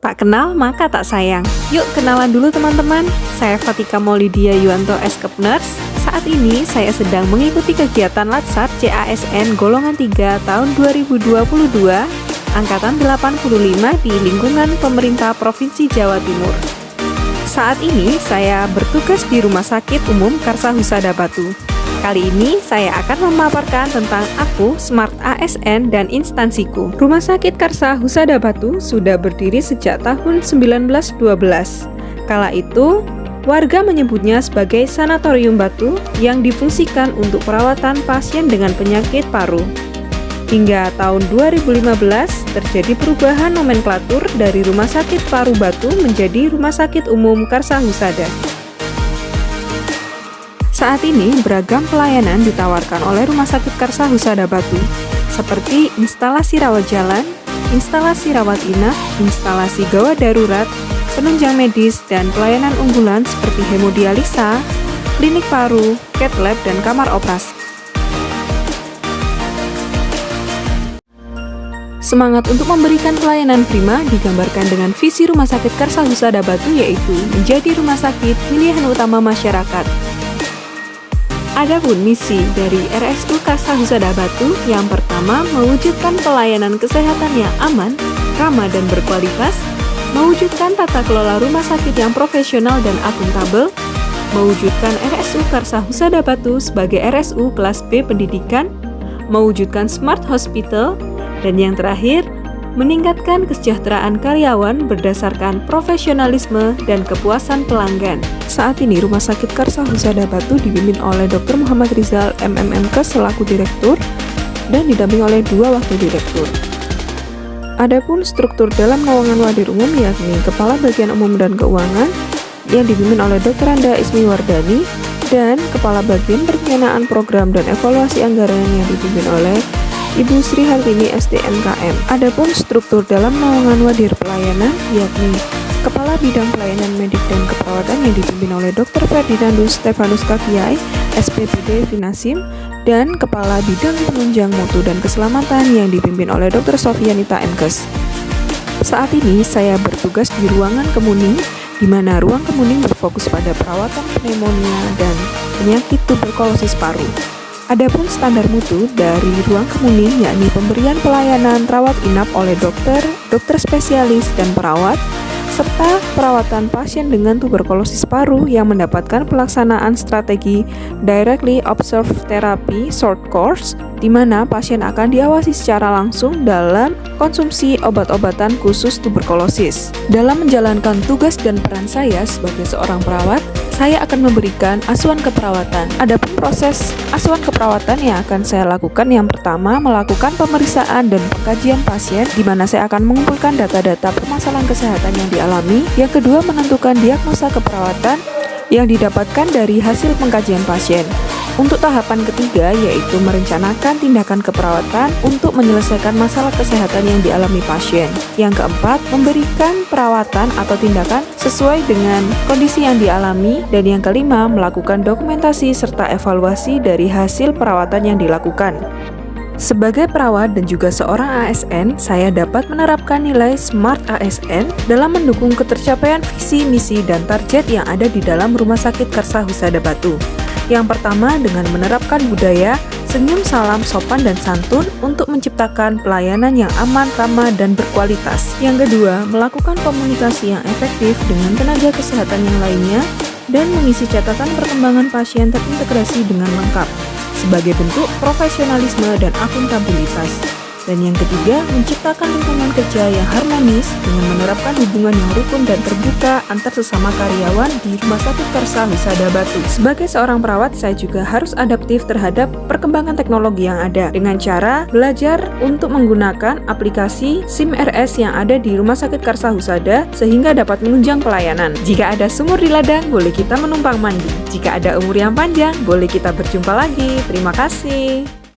Tak kenal maka tak sayang. Yuk kenalan dulu teman-teman. Saya Fatika Maulidia Yuwanto SKep Nurse. Saat ini saya sedang mengikuti kegiatan Latsar CASN golongan 3 tahun 2022 angkatan 85 di lingkungan pemerintah Provinsi Jawa Timur. Saat ini saya bertugas di Rumah Sakit Umum Karsa Husada Batu. Kali ini saya akan memaparkan tentang aku, Smart ASN, dan instansiku. Rumah Sakit Karsa Husada Batu sudah berdiri sejak tahun 1912. Kala itu, warga menyebutnya sebagai Sanatorium Batu yang difungsikan untuk perawatan pasien dengan penyakit paru. Hingga tahun 2015 terjadi perubahan nomenklatur dari Rumah Sakit Paru Batu menjadi Rumah Sakit Umum Karsa Husada. Saat ini beragam pelayanan ditawarkan oleh Rumah Sakit Karsa Husada Batu, seperti instalasi rawat jalan, instalasi rawat inap, instalasi gawat darurat, penunjang medis, dan pelayanan unggulan seperti hemodialisa, klinik paru, cath lab, dan kamar operasi. Semangat untuk memberikan pelayanan prima digambarkan dengan visi Rumah Sakit Karsa Husada Batu, yaitu menjadi rumah sakit pilihan utama masyarakat. Adapun misi dari RSU Karsa Husada Batu yang pertama mewujudkan pelayanan kesehatan yang aman, ramah, dan berkualitas, mewujudkan tata kelola rumah sakit yang profesional dan akuntabel, mewujudkan RSU Karsa Husada Batu sebagai RSU kelas B pendidikan, mewujudkan Smart Hospital, dan yang terakhir, meningkatkan kesejahteraan karyawan berdasarkan profesionalisme dan kepuasan pelanggan. Saat ini Rumah Sakit Karsa Husada Batu dipimpin oleh Dr. Muhammad Rizal MMMKes selaku Direktur dan didampingi oleh 2 Wakil Direktur. Adapun struktur dalam naungan wadir umum yakni Kepala Bagian Umum dan Keuangan yang dipimpin oleh Dr. Anda Ismi Wardani dan Kepala Bagian Perencanaan Program dan Evaluasi Anggaran yang dipimpin oleh Ibu Sri Hartini SDMKM. Adapun struktur dalam naungan wadir pelayanan yakni Kepala Bidang Pelayanan Medik dan Keperawatan yang dipimpin oleh Dr. Ferdinandus Stefanus Kakiai, SPPD Finasim, dan Kepala Bidang Penunjang Mutu dan Keselamatan yang dipimpin oleh Dr. Sofianita MKes. Saat ini saya bertugas di ruangan kemuning, di mana ruang kemuning berfokus pada perawatan pneumonia dan penyakit tuberkulosis paru. Adapun standar mutu dari ruang kemuning yakni pemberian pelayanan rawat inap oleh dokter, dokter spesialis, dan perawat, serta perawatan pasien dengan tuberkulosis paru yang mendapatkan pelaksanaan strategi Directly Observed Therapy Short Course, di mana pasien akan diawasi secara langsung dalam konsumsi obat-obatan khusus tuberkulosis. Dalam menjalankan tugas dan peran saya sebagai seorang perawat, saya akan memberikan asuhan keperawatan. Adapun proses asuhan keperawatan yang akan saya lakukan, yang pertama melakukan pemeriksaan dan pengkajian pasien, di mana saya akan mengumpulkan data-data permasalahan kesehatan yang dialami. Yang kedua, menentukan diagnosa keperawatan yang didapatkan dari hasil pengkajian pasien. Untuk tahapan ketiga, yaitu merencanakan tindakan keperawatan untuk menyelesaikan masalah kesehatan yang dialami pasien. Yang keempat, memberikan perawatan atau tindakan sesuai dengan kondisi yang dialami. Dan yang kelima, melakukan dokumentasi serta evaluasi dari hasil perawatan yang dilakukan. Sebagai perawat dan juga seorang ASN, saya dapat menerapkan nilai Smart ASN dalam mendukung ketercapaian visi, misi, dan target yang ada di dalam Rumah Sakit Karsa Husada Batu. Yang pertama, dengan menerapkan budaya senyum, salam, sopan, dan santun untuk menciptakan pelayanan yang aman, ramah, dan berkualitas. Yang kedua, melakukan komunikasi yang efektif dengan tenaga kesehatan yang lainnya dan mengisi catatan perkembangan pasien terintegrasi dengan lengkap sebagai bentuk profesionalisme dan akuntabilitas. Dan yang ketiga, menciptakan lingkungan kerja yang harmonis dengan menerapkan hubungan yang rukun dan terbuka antar sesama karyawan di Rumah Sakit Karsa Husada Batu. Sebagai seorang perawat, saya juga harus adaptif terhadap perkembangan teknologi yang ada dengan cara belajar untuk menggunakan aplikasi SIM-RS yang ada di Rumah Sakit Karsa Husada sehingga dapat menunjang pelayanan. Jika ada sumur di ladang, boleh kita menumpang mandi. Jika ada umur yang panjang, boleh kita berjumpa lagi. Terima kasih.